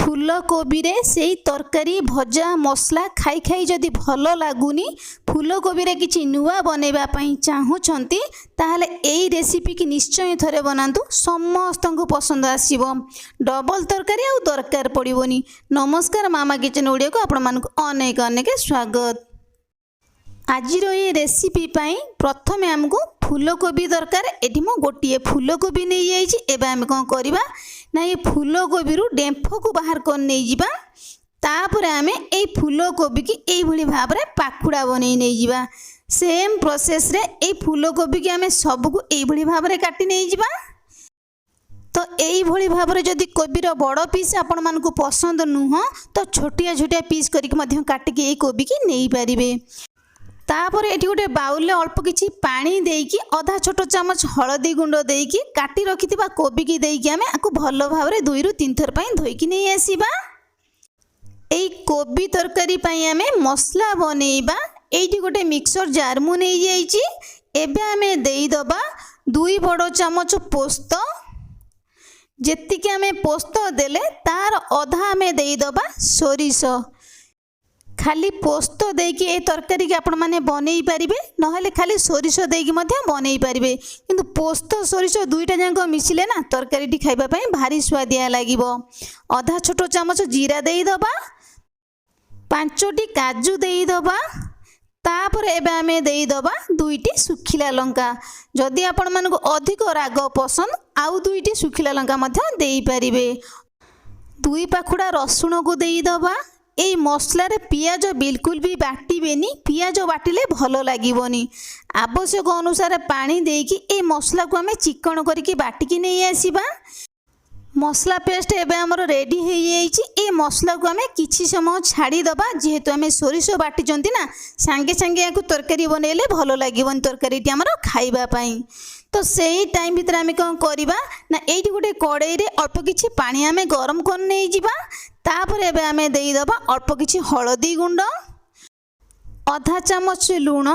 फूलकोबी रे सेई तरकारी भजा मसला खाई खाई जदि भल लगुनि फूलकोबी रे किछि नुआ बनैबा पई चाहुछंती ताहले एई रेसिपी की निश्चय थरे बनातु समस्तंकु पसंद आसीबो। डबल तरकारी आ दरकार पड़िबोनी। नमस्कार मामा किचन ओडियो को आपण मानकु अनेक अनेक स्वागत। आज ये रेसिपी पाई प्रथम आमको फूलकोबी दरकार। एठी मो गोटिए फूलकोबी नहीं जाइछि। एबे आमे कोन करबा ना ये फूलकोबी रु डेंफो को बाहर कर नहीं जिबा। तापरे आमे ए फूलकोबी की एई भली भाबरे पाखुडा बनै नै जिबा। सेम प्रोसेस रे ए फूलकोबी की आमे सब को एई भली भाबरे काटी नै जिबा। तो एई भली भाबरे जदि कोबीर बड़ पीस आपण मानकु पसंद नुह तो छोटिया छोटिया पीस करिक मध्य काटी के ए कोबी की नै पारिबे। तापर एटी गोटे बाउल अल्प किछि पानी देकी आधा छोट चामच हलदी गुंड देकी काटी रखिथिबा कोबी की देकी आमे आकु भलो भाबरे 2 रु 3 थर पई धोइकी नै आसीबा। एई कोबी तरकारी पई आमे मसला बनेइबा। एटी गोटे मिक्सर जार मु नै जाइछि। एबे आमे देई दबा 2 बड़ चामच पोस्त। जेतिके आमे पोस्त देले तार आधा आमे देई दबा सोरिष। खाली पोस्त देकी ए तरकारी के आपण माने बनेई परिबे नहले खाली सोरिष देकी मध्य बनेई परिबे। किंतु पोस्त सोरिष दुईटा जांको मिसिले ना तरकारी टी खाइबा पई भारी स्वादिया लागिबो। आधा छोट चामच जीरा देई दबा। 5टी काजू देई दबा। तापर एबे आमे देई दबा 2टी सुखिला लंका। जदि आपण मानको अधिक राग पसंद आउ 2टी सुखिला लंका मध्य देई परिबे। 2 पाखुडा रसुण को देई दबा। एई मसला रे पियाज बिल्कुल भी बाटिबेनी। पियाज बाटिले भलो लागिबोनी। आवश्यक अनुसार पानी देकी ए मसला को आमे चिकन करके बाटिकी नै आसीबा। मसला पेस्ट एबे हमर रेडी हो जाइछि। ए मसला को आमे किछि समय छाड़ी दबा। जेहेतु आमे सोरिष बाटी जंती ना संगे संगे याकु तरकारी बनेले भलो लागिबोनी तरकारी टी हमर खाइबा पई। तो सेही टाइम भीतर आमे कोन करिबा ना एठी गोटे कड़ाई रे अल्प किछि पानी आमे गरम कर नै जिबा। तापर एबे आमे देई दबा अल्प किछि हळदी गुंड, आधा चामच लूण।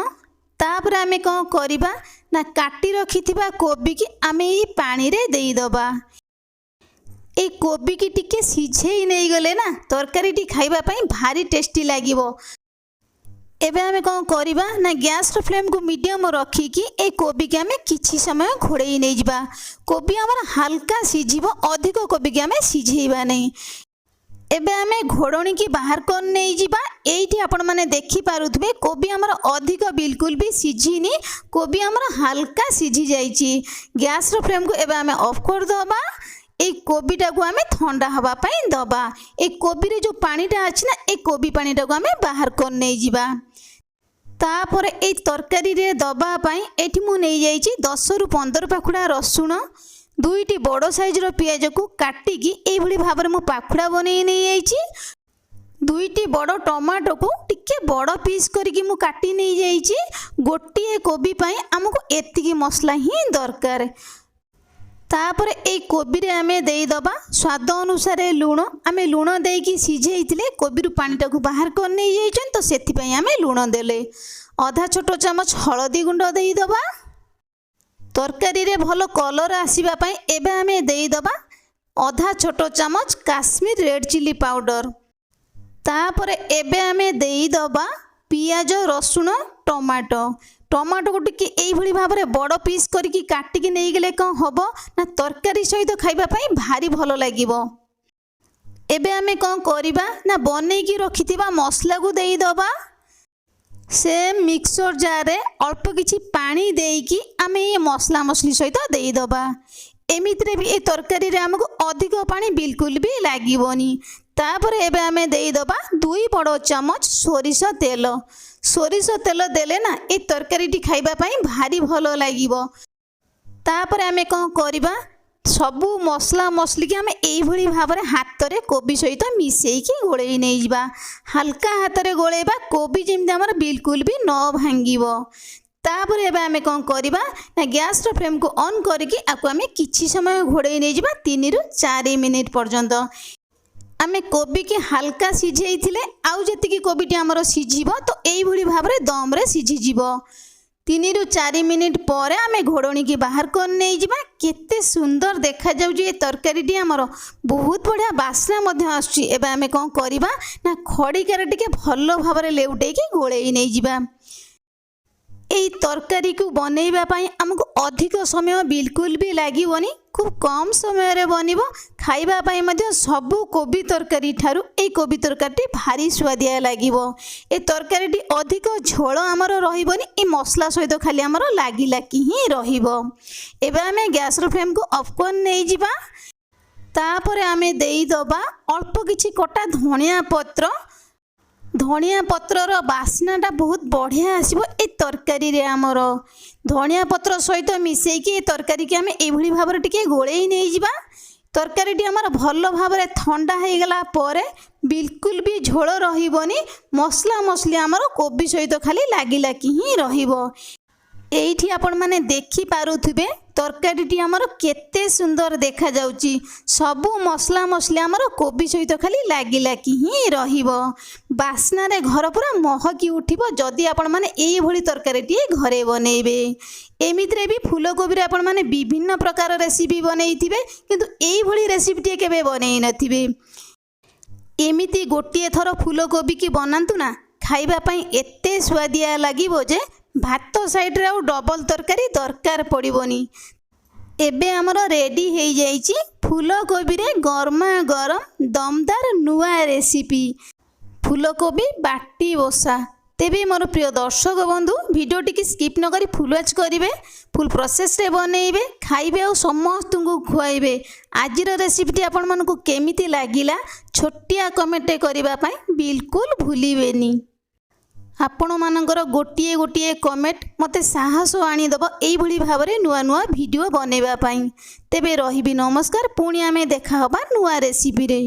तापर आमे कोन करिबा ना काटी रखिथिबा कोबी की आमे ई पानी रे देई दबा। ए कोबी की टिके सिझेई नै गले ना तरकारी टी खाइबा पई भारी टेस्टी लागिबो। एबे आमे कोन करिबा ना गैस रो फ्लेम को मीडियम रखी की ए कोबी के आमे किछि समय घोड़ेई नै जिबा। कोबी हमर हल्का सिझिबो अधिक कोबी के आमे सिझेइबा नै। एबे आमे घोड़णी की बाहर कर नै जिबा। एठी आपण माने देखि पारुथबे कोबी हमर अधिक बिल्कुल भी सिझिनी। कोबी हमर हल्का सिझी जाइछि। गैस रो फ्लेम को एबे आमे ऑफ कर दबा। ए कोबीटा को आमे ठंडा हवा पई दबा। ए कोबी रे जो पानीटा अछि ना ए कोबी पानीटा को आमे बाहर कर नै जिबा। तापर ए तरकारी रे दबा पई एठी मु नै जाइछि 10 रु 15 पाखुडा रसुण, 2टी बड़ साइज रो पियाज को काटी की ए भली भाबरे मु पाखुडा बनै नै जाइछि। 2टी बड़ टमाटो को टिके बड़ पीस करिकि मु काटी नै जाइछि। गोटिए कोबी पई हमको एतिकी मसला ही दरकार। तापर ए कोबी रे आमे देई दबा स्वाद अनुसार लूण। आमे लूण देकी सिझेइथिले कोबी रु पानीटा को बाहर कर नै जाइछन तो सेति पई आमे लूण देले। आधा छोट चामच हळदी गुंड देई दबा। तरकारी रे भलो कलर आसीबा पई एबे आमे देई दबा आधा छोट चामच काश्मीर रेड चिली पाउडर। तापर एबे आमे देई दबा पियाज रसुण टमाटो। टमाटो को टिके एई भली भाबरे बड़ पीस करिकि काटिकी नै गेले कोन हबो ना तरकारी सहित खाइबा पई भारी भलो लागिबो। एबे आमे कोन करिबा ना बनेकी रखिथिबा मसला को देई दबा। सेम मिक्सर जार रे अल्प किछि पानी देकी आमे ये मसला मसली सहित देई दबा। एमित्रे भी ए तरकारी रे हमको अधिक पानी बिल्कुल भी लागिबोनी। तापर एबे आमे देई दबा 2 बड़ चामच सोरिष तेल। सोरिष तेल देले ना ए तरकारी टी खाइबा पई भारी भलो लागिबो। तापर आमे कोन करिबा सबु मसला मसली के आमे एई भली भाबरे हाथ रे कोबी सहित मिसेई की गोळेई नै जिबा। हल्का हाथ रे गोळेबा कोबी जेमि हमर बिल्कुल भी न भांगीबो। तापर एबे आमे कोन करिबा ना गैस रो फ्लेम को ऑन करिकि आकु आमे किछि समय घोड़ेई नै जिबा 3 रु 4 मिनिट पर्यंत। आमे कोबी के हल्का सिझेइथिले आउ जेतिकी कोबीटी हमर सिझिबो तो एई भली भाबरे दम रे सिझि जिवो। तीन रु 4 मिनिट पर आम घोड़णी की बाहर कर नहीं जावा। केते सुंदर देखा जाउची ये तरकारीटी आमर बहुत बढ़िया बास्ना आसुची। एबे आमे कौन करिबा ना खड़िकार टिके भल भाव लेउटे की गोलई नहीं जिबा। एई तरकारी को बनैबा पई हमको अधिक समय बिल्कुल भी लागिवनी, खूब कम समय रे बनिबो। खाइबा पई मध्ये सबु कोबी तरकारी ठारू ए कोबी तरकारीटी भारी स्वादिया लागिबो। ए तरकारीटी अधिक झोल आमर रहिबनी, ए मसला सहित खाली आमर लागिला कि ही रहिबो। एबे आमे गैस रो फ्लेम को ऑफ कर नै जिबा। तापर आमे देई दबा अल्प किछि कटा धनिया पत्र। धनिया पत्रर बास्नाटा बहुत बढ़िया आसबो ए तरकारी रे। आमर धनिया पत्र सहित मिसेकी ए तरकारी के आमे एभली भाबरे टिके गोळेई नै जिबा। तरकारीटी आमर भल भाबरे ठंडा हे गला परे बिल्कुल भी झोल रहिबोनी, मसला मसली आमर कोबी सहित खाली लागिला कि ही रहिबो। एठी आपण माने देखि पारुथिबे तरकारीटी आमर केते सुंदर देखा जाउची। सबु मसला मसली आमर कोबी सहित खाली लागिला कि ही रहिबो। बास्ना रे घर पूरा महकी उठिबो जदि आपण माने एई भली तरकारीटी घरे बनेइबे। एमित्रे भी फूलकोबी रे आपण माने विभिन्न प्रकार रेसिपी बनेइथिबे, किंतु एई भली रेसिपीटी केबे बनेइ नथिबे। एमिति गोटिए थर फूलकोबी की बनांतु ना, खाइबा पई एते स्वादिया लागिबो जे भात साइड रे डबल तरकारी दरकार पड़िबोनी। एबे हमर रेडी हो जाइछि फूलकोबी रे गरमा गरम दमदार नुआ रेसिपी फूलकोबी बाटी बोसा। तेबे मोर प्रिय दर्शक बंधु भिडियोटी की स्किप न करी फुल वाच करिवे, फुल प्रोसेस रे बनइबे, खाइबे और समस्त को खुआइबे। आजिर रेसिपीटी आपण मानकु केमिति लागिला छोटिया कमेंट करिबा पई बिल्कुल भूलिबेनी। आपण मानकर गोटिए गोटिए कमेंट मते साहस आनीदेव एइभली भावरे नुआ नुआ वीडियो बनैबा पई। तेबे रहिबी नमस्कार, पुणी आमे देखा हबा नुआ रेसिपी रे।